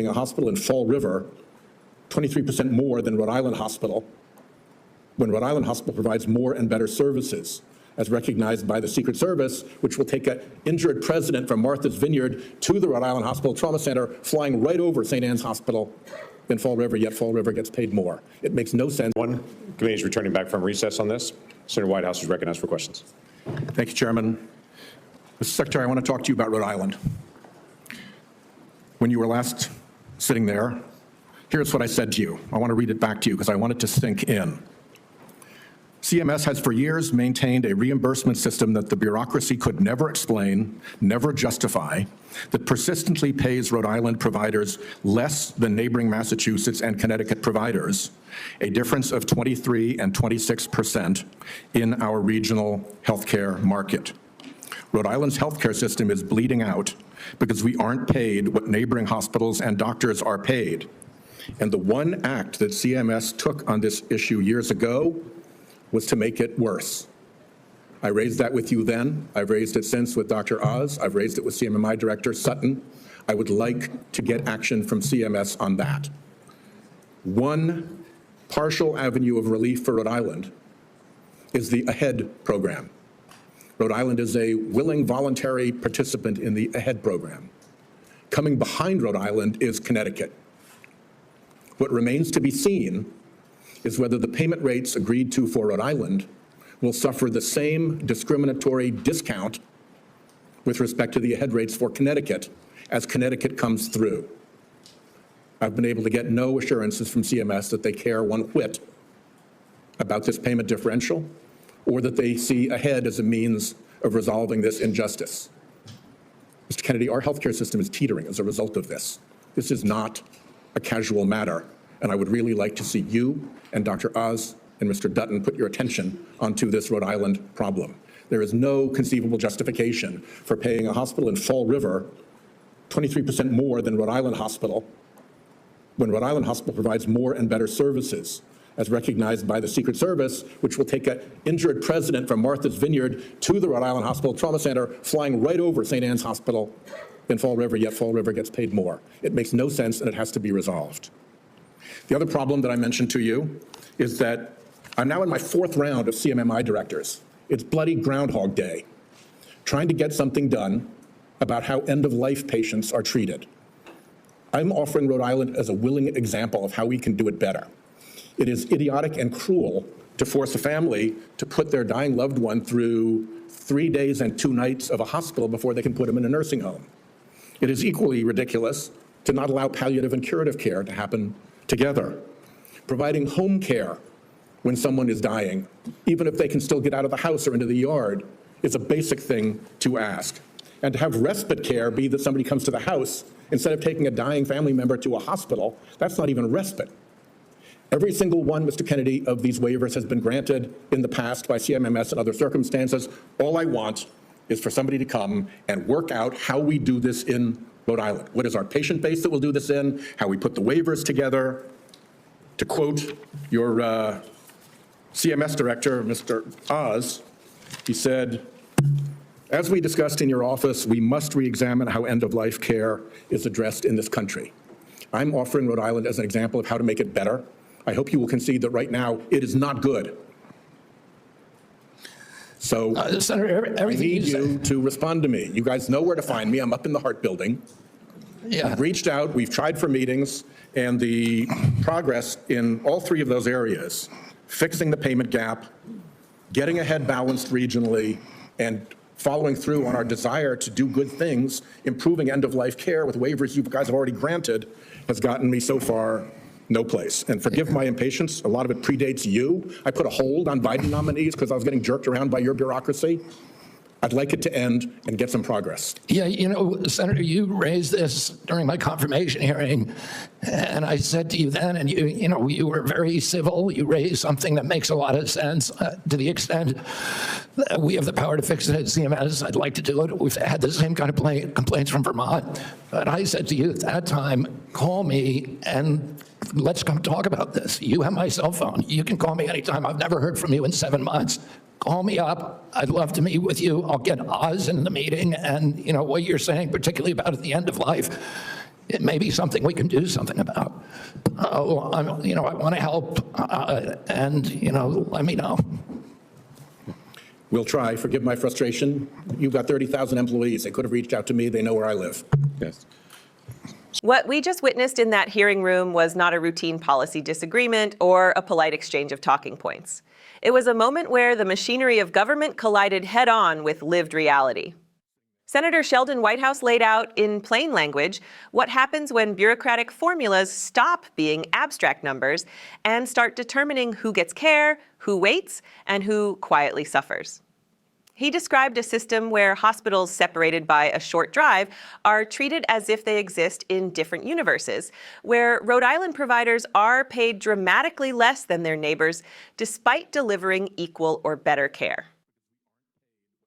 A hospital in Fall River 23% more than Rhode Island Hospital, when Rhode Island Hospital provides more and better services, as recognized by the Secret Service, which will take an injured president from Martha's Vineyard to the Rhode Island Hospital Trauma Center, flying right over St. Anne's Hospital in Fall River, yet Fall River gets paid more. It makes no sense. One committee is returning back from recess on this. Senator Whitehouse is recognized for questions. Thank you, Chairman. Mr. Secretary, I want to talk to you about Rhode Island. When you were last sitting there, here's what I said to you. I want to read it back to you because I want it to sink in. CMS has for years maintained a reimbursement system that the bureaucracy could never explain, never justify, that persistently pays Rhode Island providers less than neighboring Massachusetts and Connecticut providers, a difference of 23 and 26% in our regional healthcare market. Rhode Island's healthcare system is bleeding out because we aren't paid what neighboring hospitals and doctors are paid. And the one act that CMS took on this issue years ago was to make it worse. I raised that with you then. I've raised it since with Dr. Oz. I've raised it with CMMI Director Sutton. I would like to get action from CMS on that. One partial avenue of relief for Rhode Island is the AHEAD program. Rhode Island is a willing voluntary participant in the AHEAD program. Coming behind Rhode Island is Connecticut. What remains to be seen is whether the payment rates agreed to for Rhode Island will suffer the same discriminatory discount with respect to the AHEAD rates for Connecticut as Connecticut comes through. I've been able to get no assurances from CMS that they care one whit about this payment differential, or that they see AHEAD as a means of resolving this injustice. Mr. Kennedy, our healthcare system is teetering as a result of this. This is not a casual matter, and I would really like to see you and Dr. Oz and Mr. Dutton put your attention onto this Rhode Island problem. There is no conceivable justification for paying a hospital in Fall River 23% more than Rhode Island Hospital, when Rhode Island Hospital provides more and better services, as recognized by the Secret Service, which will take an injured president from Martha's Vineyard to the Rhode Island Hospital Trauma Center, flying right over St. Anne's Hospital in Fall River, yet Fall River gets paid more. It makes no sense, and it has to be resolved. The other problem that I mentioned to you is that I'm now in my 4th round of CMMI directors. It's bloody Groundhog Day, trying to get something done about how end-of-life patients are treated. I'm offering Rhode Island as a willing example of how we can do it better. It is idiotic and cruel to force a family to put their dying loved one through 3 days and 2 nights of a hospital before they can put him in a nursing home. It is equally ridiculous to not allow palliative and curative care to happen together. Providing home care when someone is dying, even if they can still get out of the house or into the yard, is a basic thing to ask. And to have respite care be that somebody comes to the house instead of taking a dying family member to a hospital, that's not even respite. Every single one, Mr. Kennedy, of these waivers has been granted in the past by CMMS and other circumstances. All I want is for somebody to come and work out how we do this in Rhode Island. What is our patient base that we'll do this in, how we put the waivers together. To quote your CMS director, Mr. Oz, he said, "As we discussed in your office, we must re-examine how end-of-life care is addressed in this country." I'm offering Rhode Island as an example of how to make it better. I hope you will concede that right now it is not good. So Senator, I need you to respond to me. You guys know where to find me. I'm up in the Hart Building. Yeah. We've reached out, we've tried for meetings, and the progress in all 3 of those areas, fixing the payment gap, getting ahead balanced regionally, and following through on our desire to do good things, improving end-of-life care with waivers you guys have already granted, has gotten me so far no place. And forgive my impatience, a lot of it predates you. I put a hold on Biden nominees because I was getting jerked around by your bureaucracy. I'd like it to end and get some progress. Yeah, you know, Senator, you raised this during my confirmation hearing, and I said to you then, and you were very civil. You raised something that makes a lot of sense to the extent that we have the power to fix it at CMS. I'd like to do it. We've had the same kind of complaints from Vermont. But I said to you at that time, call me and let's come talk about this. You have my cell phone. You can call me anytime. I've never heard from you in 7 months. Call me up. I'd love to meet with you. I'll get Oz in the meeting. And, you know, what you're saying, particularly about at the end of life, it may be something we can do something about. I want to help, and let me know. We'll try. Forgive my frustration. You've got 30,000 employees. They could have reached out to me. They know where I live. Yes. What we just witnessed in that hearing room was not a routine policy disagreement or a polite exchange of talking points. It was a moment where the machinery of government collided head-on with lived reality. Senator Sheldon Whitehouse laid out in plain language what happens when bureaucratic formulas stop being abstract numbers and start determining who gets care, who waits, and who quietly suffers. He described a system where hospitals separated by a short drive are treated as if they exist in different universes, where Rhode Island providers are paid dramatically less than their neighbors despite delivering equal or better care.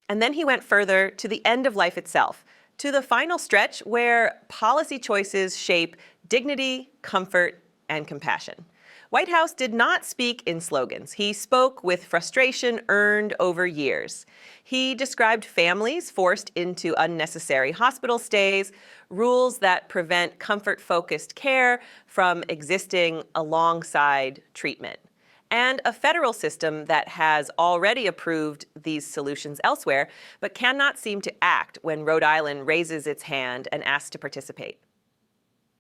And then he went further to the end of life itself, to the final stretch where policy choices shape dignity, comfort, and compassion. Whitehouse did not speak in slogans. He spoke with frustration earned over years. He described families forced into unnecessary hospital stays, rules that prevent comfort-focused care from existing alongside treatment, and a federal system that has already approved these solutions elsewhere, but cannot seem to act when Rhode Island raises its hand and asks to participate.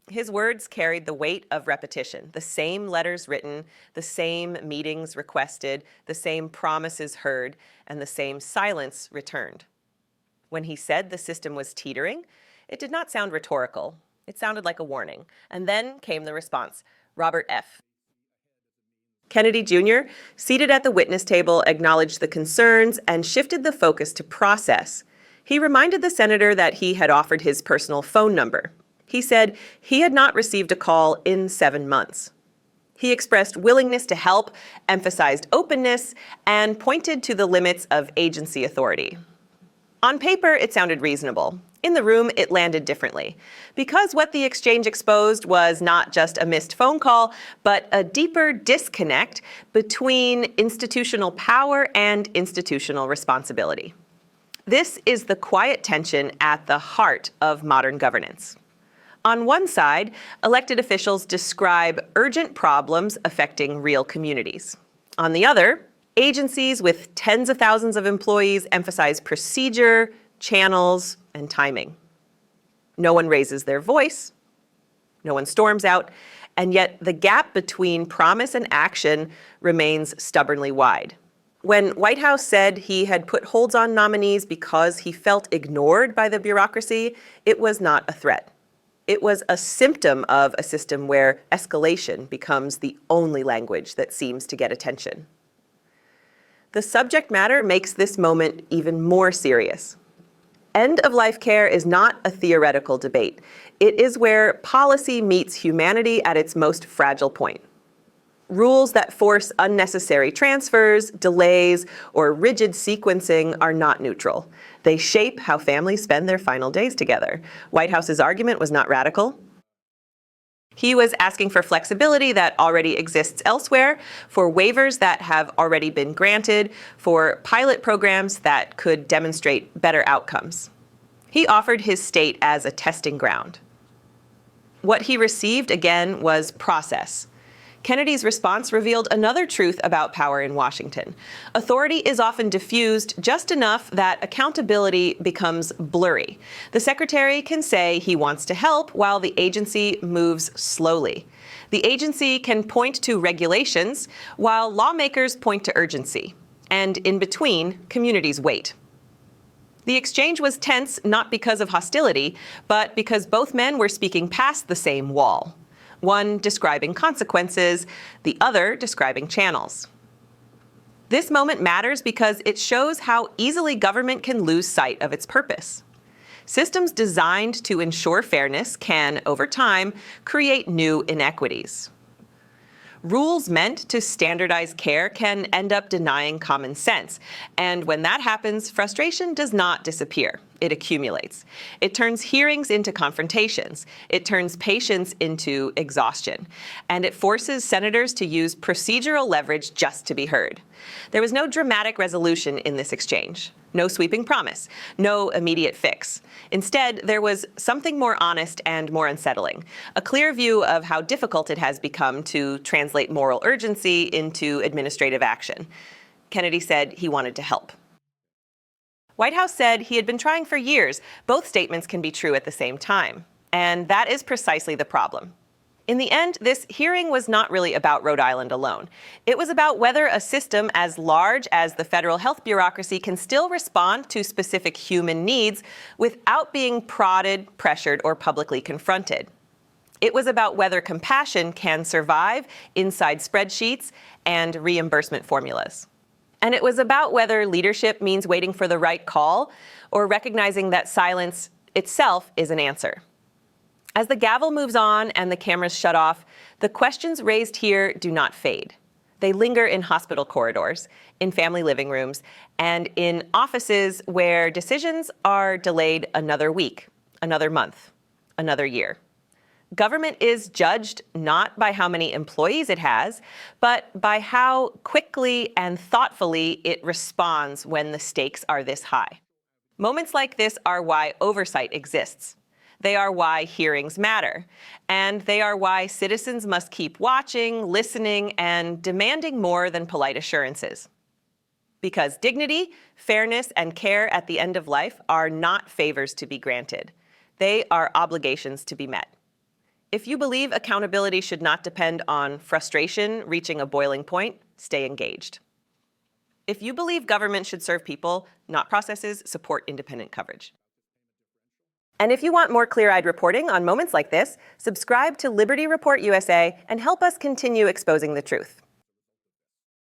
His words carried the weight of repetition, the same letters written, the same meetings requested, the same promises heard, and the same silence returned. When he said the system was teetering, it did not sound rhetorical. It sounded like a warning. And then came the response, Robert F. Kennedy Jr., seated at the witness table, acknowledged the concerns and shifted the focus to process. He reminded the senator that he had offered his personal phone number. He said he had not received a call in 7 months. He expressed willingness to help, emphasized openness, and pointed to the limits of agency authority. On paper, it sounded reasonable. In the room, it landed differently, because what the exchange exposed was not just a missed phone call, but a deeper disconnect between institutional power and institutional responsibility. This is the quiet tension at the heart of modern governance. On one side, elected officials describe urgent problems affecting real communities. On the other, agencies with tens of thousands of employees emphasize procedure, channels, and timing. No one raises their voice, no one storms out, and yet the gap between promise and action remains stubbornly wide. When Whitehouse said he had put holds on nominees because he felt ignored by the bureaucracy, it was not a threat. It was a symptom of a system where escalation becomes the only language that seems to get attention. The subject matter makes this moment even more serious. End-of-life care is not a theoretical debate. It is where policy meets humanity at its most fragile point. Rules that force unnecessary transfers, delays, or rigid sequencing are not neutral. They shape how families spend their final days together. Whitehouse's argument was not radical. He was asking for flexibility that already exists elsewhere, for waivers that have already been granted, for pilot programs that could demonstrate better outcomes. He offered his state as a testing ground. What he received, again, was process. Kennedy's response revealed another truth about power in Washington. Authority is often diffused just enough that accountability becomes blurry. The secretary can say he wants to help while the agency moves slowly. The agency can point to regulations while lawmakers point to urgency. And in between, communities wait. The exchange was tense not because of hostility, but because both men were speaking past the same wall. One describing consequences, the other describing channels. This moment matters because it shows how easily government can lose sight of its purpose. Systems designed to ensure fairness can, over time, create new inequities. Rules meant to standardize care can end up denying common sense. And when that happens, frustration does not disappear. It accumulates. It turns hearings into confrontations. It turns patience into exhaustion. And it forces senators to use procedural leverage just to be heard. There was no dramatic resolution in this exchange. No sweeping promise, no immediate fix. Instead, there was something more honest and more unsettling, a clear view of how difficult it has become to translate moral urgency into administrative action. Kennedy said he wanted to help. Whitehouse said he had been trying for years. Both statements can be true at the same time. And that is precisely the problem. In the end, this hearing was not really about Rhode Island alone. It was about whether a system as large as the federal health bureaucracy can still respond to specific human needs without being prodded, pressured, or publicly confronted. It was about whether compassion can survive inside spreadsheets and reimbursement formulas. And it was about whether leadership means waiting for the right call or recognizing that silence itself is an answer. As the gavel moves on and the cameras shut off, the questions raised here do not fade. They linger in hospital corridors, in family living rooms, and in offices where decisions are delayed another week, another month, another year. Government is judged not by how many employees it has, but by how quickly and thoughtfully it responds when the stakes are this high. Moments like this are why oversight exists. They are why hearings matter, and they are why citizens must keep watching, listening, and demanding more than polite assurances. Because dignity, fairness, and care at the end of life are not favors to be granted. They are obligations to be met. If you believe accountability should not depend on frustration reaching a boiling point, stay engaged. If you believe government should serve people, not processes, support independent coverage. And if you want more clear-eyed reporting on moments like this, subscribe to Liberty Report USA and help us continue exposing the truth.